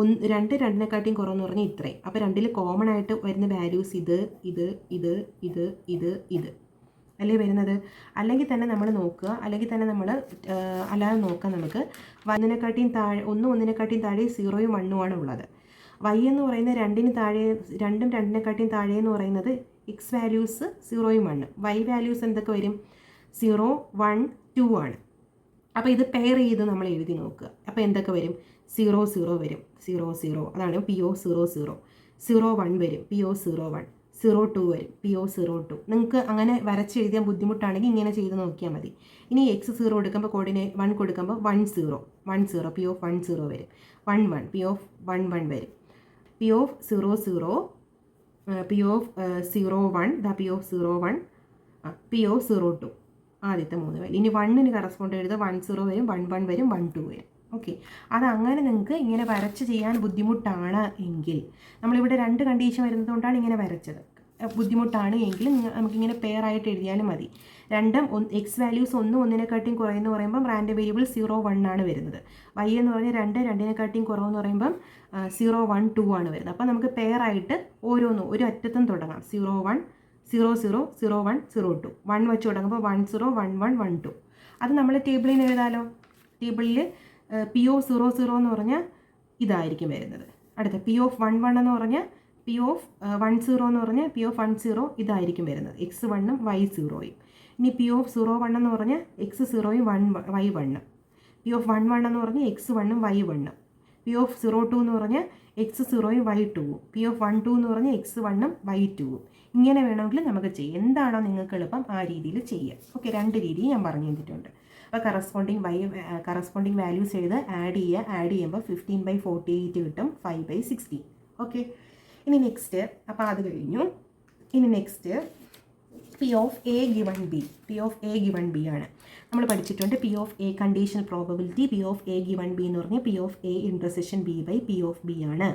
2 2നെക്കാട്ടിയും കുറവെന്ന് പറഞ്ഞാൽ ഇത്രയും. അപ്പോൾ 2ൽ കോമൺ ആയിട്ട് വരുന്ന വാല്യൂസ് ഇത് അല്ലേ വരുന്നത്. അല്ലെങ്കിൽ തന്നെ നമ്മൾ നോക്കുക, അല്ലാതെ നോക്കാം. നമുക്ക് 1നെക്കാട്ടിയും താഴെ 1നെക്കാട്ടിയും താഴെ 0യും 1ഉമാണ് ഉള്ളത്. വൈ എന്ന് പറയുന്നത് 2ന് താഴെ, 2ഉം 2നെക്കാട്ടിയും താഴെ എന്ന് പറയുന്നത് എക്സ് വാല്യൂസ് 0യും 1ഉം. വൈ വാല്യൂസ് എന്തൊക്കെ വരും? 0 1 2 ആണ്. അപ്പോൾ ഇത് പെയർ ചെയ്ത് നമ്മൾ എഴുതി നോക്കുക. അപ്പോൾ എന്തൊക്കെ വരും? 0 0 വരും, 0 0 അതാണ് പി ഓ 0 0. 0 1 വരും, പി ഓ 0 1. 0 2 വരും, പി ഓ 0 2. നിങ്ങൾക്ക് അങ്ങനെ വരച്ചെഴുതിയാൽ ബുദ്ധിമുട്ടാണെങ്കിൽ ഇങ്ങനെ ചെയ്ത് നോക്കിയാൽ മതി. ഇനി എക്സ് 0 എടുക്കുമ്പോൾ കോർഡിനേറ്റ് 1 കൊടുക്കുമ്പോൾ 1 0 പി ഓഫ് 1 0 വരും, 1 1 പി ഓഫ് 1 1 വരും, P of 0 0 P of 0 1 P of 0 1 P of 0 2 ആദ്യത്തെ 3 വരും. ഇനി 1ന് കറസ്പോണ്ട് എഴുതുക 1 0 വരും, 1 1 വരും, 1 2 വരും. ഓക്കെ, അതങ്ങനെ നിങ്ങൾക്ക് ഇങ്ങനെ വരച്ച് ചെയ്യാൻ ബുദ്ധിമുട്ടാണ് എങ്കിൽ, നമ്മളിവിടെ 2 കണ്ടീഷൻ വരുന്നത് കൊണ്ടാണ് ഇങ്ങനെ വരച്ചത്. ബുദ്ധിമുട്ടാണ് എങ്കിൽ നമുക്കിങ്ങനെ പെയർ ആയിട്ട് എഴുതിയാലും മതി. 2ഉം എക്സ് വാല്യൂസ് 1 1നെക്കാട്ടിയും കുറയെന്ന് പറയുമ്പം റാൻഡം വേരിയബിൾ 0 1 ആണ് വരുന്നത്. വൈ എന്ന് പറഞ്ഞാൽ 2 2നെക്കാട്ടിയും കുറവെന്ന് പറയുമ്പം 0 1 2 ആണ് വരുന്നത്. അപ്പോൾ നമുക്ക് പെയർ ആയിട്ട് ഓരോന്നും ഒരു അറ്റത്തും തുടങ്ങാം. 0 1 0 0 0 1 0 2 1 വെച്ച് തുടങ്ങുമ്പോൾ 1 0 1 1 1 2. അത് നമ്മൾ ടേബിളിൽ നിന്ന് എഴുതാലോ. ടേബിളിൽ P(0) എന്ന് പറഞ്ഞാൽ ഇതായിരിക്കും വരുന്നത്. അടുത്ത P(1) എന്ന് പറഞ്ഞാൽ P(10) എന്ന് പറഞ്ഞാൽ P(10) ഇതായിരിക്കും വരുന്നത്, x1ഉം y0യും. ഇനി P(01) എന്ന് പറഞ്ഞാൽ x0യും y1. P(11) എന്ന് പറഞ്ഞാൽ x1ഉം y1. P(02) എന്ന് പറഞ്ഞാൽ x0യും y2ഉം. P(12) എന്ന് പറഞ്ഞാൽ x1ഉം y2ഉം. ഇങ്ങനെ വേണമെങ്കിൽ നമുക്ക് ചെയ്യാം. എന്താണോ നിങ്ങൾക്ക് എളുപ്പം ആ രീതിയിൽ ചെയ്യാം. ഓക്കെ, 2 രീതി ഞാൻ പറഞ്ഞു തന്നിട്ടുണ്ട്. അപ്പോൾ കറസ്പോണ്ടിങ് വാല്യൂസ് എഴുതുക, ആഡ് ചെയ്യുമ്പോൾ 15/48 കിട്ടും, 5/16. ഓക്കെ, ഇനി നെക്സ്റ്റ്, അപ്പോൾ അത് കഴിഞ്ഞു. ഇനി next P of A given B. P of A given B ആണ് നമ്മൾ പഠിച്ചിട്ടുണ്ട്. P of A conditional probability, P of A given B എന്ന് പറഞ്ഞാൽ P of A intersection B by P of B ആണ്.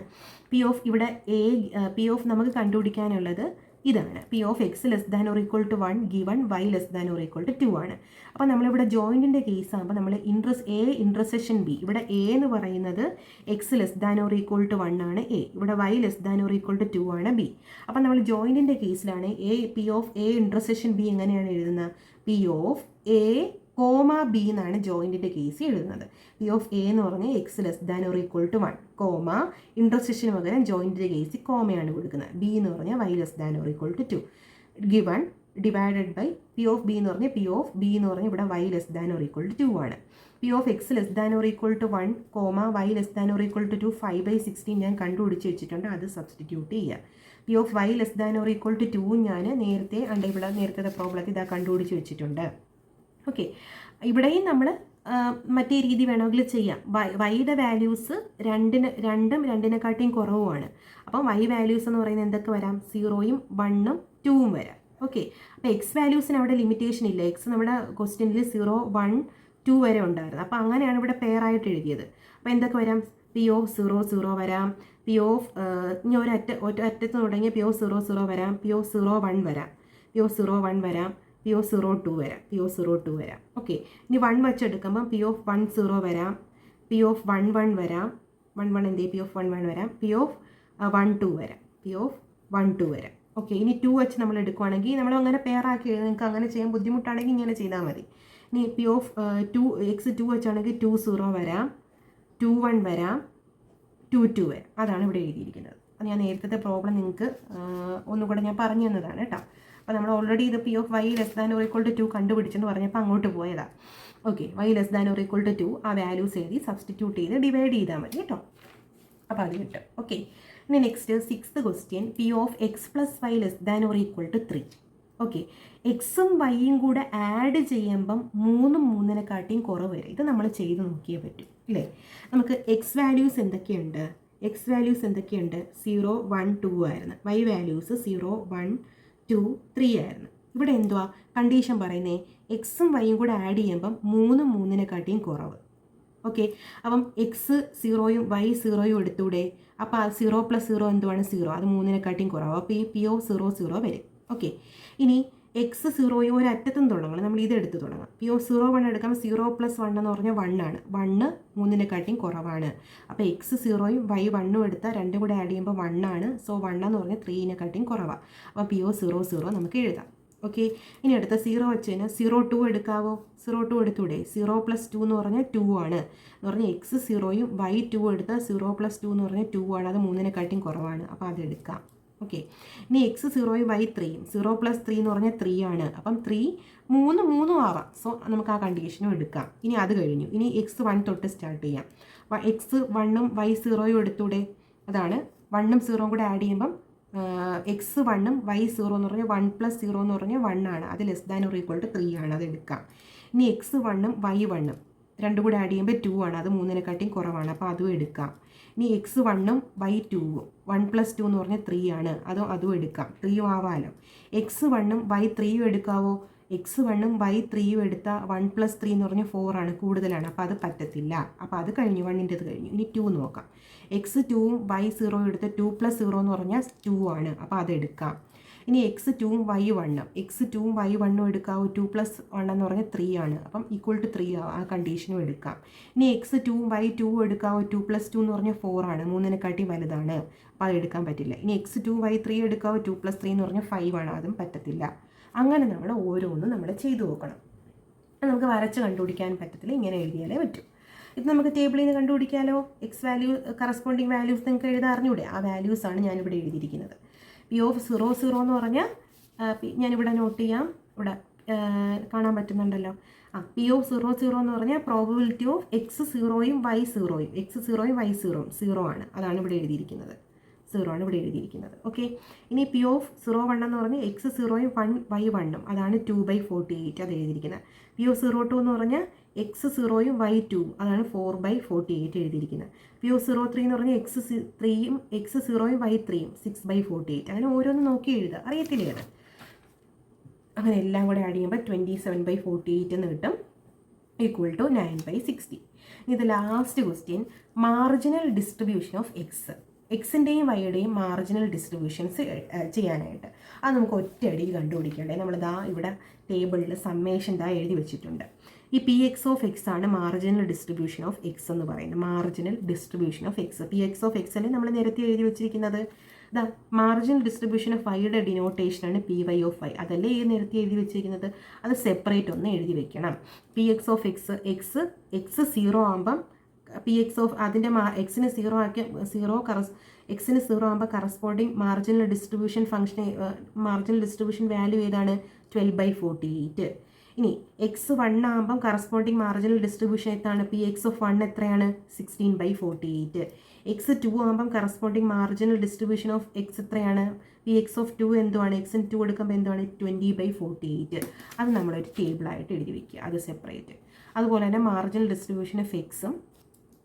P of നമുക്ക് കണ്ടുപിടിക്കാനുള്ളത് ഇതാണ്. P of x < 1 given y < 2 ആണ്. അപ്പോൾ നമ്മളിവിടെ ജോയിൻറ്റിൻ്റെ കേസ് ആകുമ്പോൾ നമ്മൾ A ഇൻറ്റർസെക്ഷൻ B, ഇവിടെ A എന്ന് പറയുന്നത് x < 1 ആണ് A, ഇവിടെ y < 2 ആണ് B. അപ്പോൾ നമ്മൾ ജോയിൻറ്റിൻ്റെ കേസിലാണ് P of A intersection B എങ്ങനെയാണ് എഴുതുന്നത്? P of A, B എന്നാണ് ജോയിൻറ്റിൻ്റെ കേസ് എഴുതുന്നത്. P of A എന്ന് പറഞ്ഞാൽ x < 1, ഇൻറ്റർസെക്ഷന് പകരം ജോയിൻറ്റിൻ്റെ കേസ് കോമയാണ് കൊടുക്കുന്നത്. B എന്ന് പറഞ്ഞാൽ y < 2 given divided by P of B എന്ന് പറഞ്ഞാൽ P of B എന്ന് പറഞ്ഞാൽ ഇവിടെ y < 2 ആണ്. P of x < 1, y < 2, 5/16 ഞാൻ കണ്ടുപിടിച്ച് വെച്ചിട്ടുണ്ട്, അത് സബ്സ്റ്റിറ്റ്യൂട്ട് ചെയ്യുക. P of y < 2 ഞാൻ നേരത്തെ പ്രോബ്ലത്തിൽ ഇതാ കണ്ടുപിടിച്ച് വെച്ചിട്ടുണ്ട്. ഓക്കെ, ഇവിടെയും നമ്മൾ മറ്റേ രീതി വേണമെങ്കിൽ ചെയ്യാം. വൈയുടെ വാല്യൂസ് രണ്ടിനെക്കാട്ടിയും കുറവുമാണ്. അപ്പം y വാല്യൂസ് എന്ന് പറയുന്നത് എന്തൊക്കെ വരാം? 0ഉം 1ഉം 2ഉം വരാം. ഓക്കെ, അപ്പോൾ എക്സ് വാല്യൂസിന് അവിടെ ലിമിറ്റേഷൻ ഇല്ല. എക്സ് നമ്മുടെ ക്വസ്റ്റ്യനിൽ 0, 1, 2 വരെ ഉണ്ടായിരുന്നു. അപ്പോൾ അങ്ങനെയാണ് ഇവിടെ പെയർ ആയിട്ട് എഴുതിയത്. അപ്പോൾ എന്തൊക്കെ വരാം? P of 0 വരാം, P of ഇനി ഒരറ്റത്ത് തുടങ്ങിയ P of 0 വരാം, P of 01 വരാം, P of 01 വരാം, P of 02 വരാം, P of 02 വരാം. ഓക്കെ, ഇനി 1 വെച്ചെടുക്കുമ്പം P of 10 വരാം, P of 11 വരാം, 11 എന്ത് P of 11 വരാം, P of 12 വരാം, P of 12 വരാം. ഓക്കെ, ഇനി 2 വെച്ച് നമ്മൾ എടുക്കുകയാണെങ്കിൽ നമ്മൾ അങ്ങനെ പെയർ ആക്കി എഴുതി, നിങ്ങൾക്ക് അങ്ങനെ ചെയ്യാൻ ബുദ്ധിമുട്ടാണെങ്കിൽ ഇങ്ങനെ ചെയ്താൽ മതി. ഇനി P of 2 വെച്ചാണെങ്കിൽ 20 വരാം, 21 വരാം, 22 വരാം. അതാണ് ഇവിടെ എഴുതിയിരിക്കുന്നത്. അത് ഞാൻ നേരത്തെ പ്രോബ്ലം നിങ്ങൾക്ക് ഒന്നുകൂടെ ഞാൻ പറഞ്ഞു തന്നതാണ് കേട്ടോ. അപ്പോൾ നമ്മൾ ഓൾറെഡി ഇത് P of y < 2 കണ്ടുപിടിച്ചെന്ന് പറഞ്ഞപ്പോൾ അങ്ങോട്ട് പോയതാണ്. ഓക്കെ, y < 2 ആ വാല്യൂസ് എഴുതി സബ്സ്റ്റിറ്റ്യൂട്ട് ചെയ്ത് ഡിവൈഡ് ചെയ്താൽ മതി കേട്ടോ. അപ്പോൾ അത് കിട്ടും. ഓക്കെ, ഇനി next 6th question, P of x + y < 3. Okay, എക്സും വൈയും കൂടെ ആഡ് ചെയ്യുമ്പം 3ഉം 3നെക്കാട്ടിയും കുറവ് വരും. ഇത് നമ്മൾ ചെയ്ത് നോക്കിയേ പറ്റും അല്ലേ? നമുക്ക് എക്സ് വാല്യൂസ് എന്തൊക്കെയുണ്ട്? 0, 1, 2 ആയിരുന്നു. y വാല്യൂസ് 0, 1, 2, 3 ആയിരുന്നു. ഇവിടെ എന്തുവാ കണ്ടീഷൻ പറയുന്നത്? എക്സും വൈയും കൂടെ ആഡ് ചെയ്യുമ്പം 3ഉം 3നെക്കാട്ടിയും കുറവ്. ഓക്കെ, അപ്പം എക്സ് 0യും y 0യും എടുത്തൂടെ? അപ്പോൾ 0 + 0 എന്തുവാണ്? 0, അത് 3നെക്കാട്ടിയും കുറവ്. അപ്പോൾ ഈ P of 0 വരും. ഓക്കെ, ഇനി x 0യും ഒരു അറ്റത്തും തുടങ്ങണം, നമ്മൾ ഇത് എടുത്ത് തുടങ്ങാം. P of 01 എടുക്കുമ്പോൾ 0 + 1 എന്ന് പറഞ്ഞാൽ 1 ആണ്. 1 3നെക്കാട്ടിയും കുറവാണ്. അപ്പോൾ x 0യും y 1ഉം എടുത്താൽ രണ്ടും കൂടെ ആഡ് ചെയ്യുമ്പോൾ 1 ആണ്. സോ 1 എന്ന് പറഞ്ഞാൽ 3നെക്കാട്ടിയും കുറവാണ്. അപ്പോൾ P of 0 നമുക്ക് എഴുതാം. ഓക്കെ, ഇനി അടുത്ത 0 വെച്ച് കഴിഞ്ഞാൽ 02 എടുക്കാവോ? 02 എടുത്തൂടെ? 0 + 2 എന്ന് പറഞ്ഞാൽ 2 ആണ്. എന്ന് പറഞ്ഞാൽ x 0യും y 2 എടുത്താൽ 0 + 2 എന്ന് പറഞ്ഞാൽ 2 ആണ്. അത് 3നെക്കാട്ടിയും കുറവാണ്. അപ്പോൾ അതെടുക്കാം. ഓക്കെ, ഇനി x 0യും y 3യും 0 + 3 എന്ന് പറഞ്ഞാൽ 3 ആണ്. അപ്പം 3 3 ആവാം. സോ നമുക്ക് ആ കണ്ടീഷനും എടുക്കാം. ഇനി അത് കഴിഞ്ഞു. ഇനി x 1 തൊട്ട് സ്റ്റാർട്ട് ചെയ്യാം. x 1ഉം y 0യും എടുത്തൂടെ? അതാണ് 1ഉം 0ഉം കൂടെ ആഡ് ചെയ്യുമ്പം x 1ഉം y 0 എന്ന് പറഞ്ഞാൽ 1 + 0 എന്ന് പറഞ്ഞാൽ 1 ആണ്. അത് < 3 ആണ്. അത് എടുക്കാം. ഇനി x 1ഉം y 1ഉം രണ്ടും കൂടെ ആഡ് ചെയ്യുമ്പോൾ 2 ആണ്. അത് 3നെക്കാട്ടിയും കുറവാണ്. അപ്പോൾ അതും എടുക്കാം. ഇനി x 1ഉം y 2ഉം 1 + 2 എന്ന് പറഞ്ഞാൽ 3 ആണ്. അതും എടുക്കാം. 3 ആവാലോ. x 1ഉം y 3യും എടുക്കാവോ? x 1ഉം y 3യും എടുത്താൽ 1 + 3 എന്ന് പറഞ്ഞാൽ 4 ആണ്, കൂടുതലാണ്. അപ്പോൾ അത് പറ്റത്തില്ല. അപ്പോൾ അത് കഴിഞ്ഞു, 1ൻ്റെത് കഴിഞ്ഞു. ഇനി 2 നോക്കാം. x 2ഉം y 0യും എടുത്ത് 2 + 0 എന്ന് പറഞ്ഞാൽ 2 ആണ്. അപ്പോൾ അതെടുക്കാം. ഇനി x 2ഉം y 1ഉം x 2ഉം y 1ഉം എടുക്കാവോ? 2 + 1 എന്ന് പറഞ്ഞാൽ 3 ആണ്. അപ്പം = 3 ആ കണ്ടീഷനും എടുക്കാം. ഇനി x 2ഉം y 2ഉം എടുക്കാവോ? 2 + 2 എന്ന് പറഞ്ഞാൽ 4 ആണ്. 3നെക്കാട്ടി വലുതാണ്. അപ്പോൾ അത് എടുക്കാൻ പറ്റില്ല. ഇനി x 2 y 3 എടുക്കാവോ? 2 + 3 എന്ന് പറഞ്ഞാൽ 5 ആണ്. അതും പറ്റത്തില്ല. അങ്ങനെ നമ്മൾ ഓരോന്നും നമ്മൾ ചെയ്തു നോക്കണം. നമുക്ക് വരച്ച് കണ്ടുപിടിക്കാൻ പറ്റത്തില്ല, ഇങ്ങനെ എഴുതിയാലേ പറ്റൂ. ഇത് നമുക്ക് ടേബിളിൽ നിന്ന് കണ്ടുപിടിക്കാമല്ലോ. എക്സ് വാല്യൂ കറസ്പോണ്ടിങ് വാല്യൂസ് നിങ്ങൾക്ക് എഴുതാൻ അറിഞ്ഞൂടെ? ആ വാല്യൂസാണ് ഞാനിവിടെ എഴുതിയിരിക്കുന്നത്. പി ഓഫ് 0 0 എന്ന് പറഞ്ഞാൽ ഞാനിവിടെ നോട്ട് ചെയ്യാം. ഇവിടെ കാണാൻ പറ്റുന്നുണ്ടല്ലോ. പി ഓഫ് 0 0 എന്ന് പറഞ്ഞാൽ പ്രോബബിലിറ്റി ഓഫ് എക്സ് 0യും വൈ 0യും, എക്സ് 0യും വൈ 0യും 0 ആണ്. അതാണ് ഇവിടെ എഴുതിയിരിക്കുന്നത്. 0 ആണ് ഇവിടെ എഴുതിയിരിക്കുന്നത്. ഓക്കെ. ഇനി പി ഓഫ് 0 1 എന്ന് പറഞ്ഞാൽ എക്സ് 0യും 1 വൈ 1ഉം, അതാണ് 2/48 അത് എഴുതിയിരിക്കുന്നത്. പി ഓഫ് 0 2 എന്ന് പറഞ്ഞാൽ എക്സ് 0യും വൈ 2ഉം, അതാണ് 4/48 എഴുതിയിരിക്കുന്നത്. പി ഓഫ് 0 3 എന്ന് പറഞ്ഞാൽ എക്സ് 3യും എക്സ് 0യും വൈ 3ഉം 6/48. അങ്ങനെ ഓരോന്നും നോക്കി എഴുതുക. അറിയത്തില്ലേ അത്? അങ്ങനെ എല്ലാം കൂടെ ആഡ് ചെയ്യുമ്പോൾ 27/48 എന്ന് കിട്ടും, ഈക്വൽ ടു 9/60. ഇത് last question, marginal distribution of X. എക്സിൻ്റെയും വൈയുടെയും മാർജിനൽ ഡിസ്ട്രിബ്യൂഷൻസ് ചെയ്യാനായിട്ട് അത് നമുക്ക് ഒറ്റയടിയിൽ കണ്ടുപിടിക്കേണ്ടത്. നമ്മളിതാ ഇവിടെ ടേബിളിൽ സമ്മേഷൻ എഴുതി വെച്ചിട്ടുണ്ട്. ഈ പി എക്സ് ഓഫ് എക്സ് ആണ് മാർജിനൽ ഡിസ്ട്രിബ്യൂഷൻ ഓഫ് എക്സ് എന്ന് പറയുന്നത്. Marginal distribution of X, P X of X അല്ലേ നമ്മൾ നേരത്തെ എഴുതി വെച്ചിരിക്കുന്നത്. ദാ മാർജിനൽ ഡിസ്ട്രിബ്യൂഷൻ ഓഫ് വൈയുടെ ഡിനോട്ടേഷനാണ് പി വൈ ഓഫ് വൈ. അതല്ലേ ഈ നേരത്തെ എഴുതി വെച്ചിരിക്കുന്നത്. അത് സെപ്പറേറ്റ് ഒന്ന് എഴുതി വെക്കണം. P X of X, X 0 ആകുമ്പം പി എക്സ് ഓഫ് അതിൻ്റെ എക്സിന് 0 ആക്കി എക്സിന് 0 ആകുമ്പോൾ corresponding marginal distribution function marginal distribution value ഏതാണ്? 12/48. ഇനി എക്സ് 1 ആകുമ്പം കറസ്പോണ്ടിങ് മാർജിനൽ ഡിസ്ട്രിബ്യൂഷൻ എത്താണ്? പി എക്സ് ഓഫ് 1 എത്രയാണ്? 16/48. എക്സ് 2 ആകുമ്പം corresponding marginal distribution of X എത്രയാണ്? പി എക്സ് ഓഫ് 2 എന്തുവാണ്? എക്സിന് 2 എടുക്കുമ്പോൾ എന്തുവാണ്? 20/48. അത് നമ്മളൊരു ടേബിളായിട്ട് എഴുതി വയ്ക്കുക, അത് സെപ്പറേറ്റ്. അതുപോലെ തന്നെ മാർജിനൽ ഡിസ്ട്രിബ്യൂഷൻ ഓഫ് എക്സും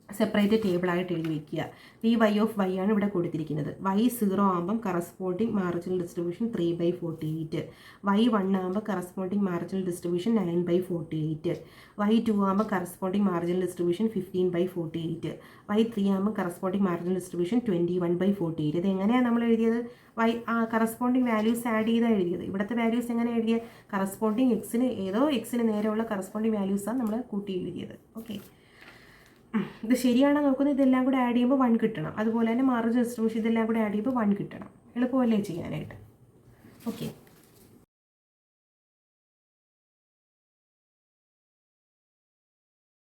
സെപ്പറേറ്റ് ടേബിളായിട്ട് എഴുതി വയ്ക്കുക. പി വൈ ഓഫ് വൈ ആണ് ഇവിടെ കൊടുത്തിരിക്കുന്നത്. വൈ 0 ആകുമ്പം കറസ്പോണ്ടിങ് മാർജിനൽ ഡിസ്ട്രിബ്യൂഷൻ 3/48. വൈ 1 ആകുമ്പോൾ കറസ്പോണ്ടിങ് മാർജിനൽ ഡിസ്ട്രിബ്യൂഷൻ 9/48. വൈ 2 ആകുമ്പോൾ കറസ്പോണ്ടിങ് മാർജിനൽ ഡിസ്ട്രിബ്യൂഷൻ 15/48. വൈ 3 ആകുമ്പോൾ കറസ്പോണ്ടിങ് മാർജിനൽ ഡിസ്ട്രിബ്യൂഷൻ 21/48. ഇത് എങ്ങനെയാണ് നമ്മൾ എഴുതിയത്? കറസ്പോണ്ടിങ് വാല്യൂസ് ആഡ് ചെയ്താണ് എഴുതിയത്. ഇവിടുത്തെ വാല്യൂസ് എങ്ങനെ എഴുതിയത്? കറസ്പോണ്ടിങ് എക്സിന് നേരെയുള്ള കറസ്പോണ്ടിങ് വാല്യൂസാണ് നമ്മൾ കൂട്ടി എഴുതിയത്. ഓക്കെ. ഇത് ശരിയാണോ നോക്കുന്നത്? ഇതെല്ലാം കൂടെ ആഡ് ചെയ്യുമ്പോൾ 1 കിട്ടണം. അതുപോലെ തന്നെ മാർജിനൽ ഡിസ്ട്രിബ്യൂഷൻ ഇതെല്ലാം കൂടെ ആഡ് ചെയ്യുമ്പോൾ 1 കിട്ടണം. എളുപ്പമല്ലേ ചെയ്യാനായിട്ട്? ഓക്കെ.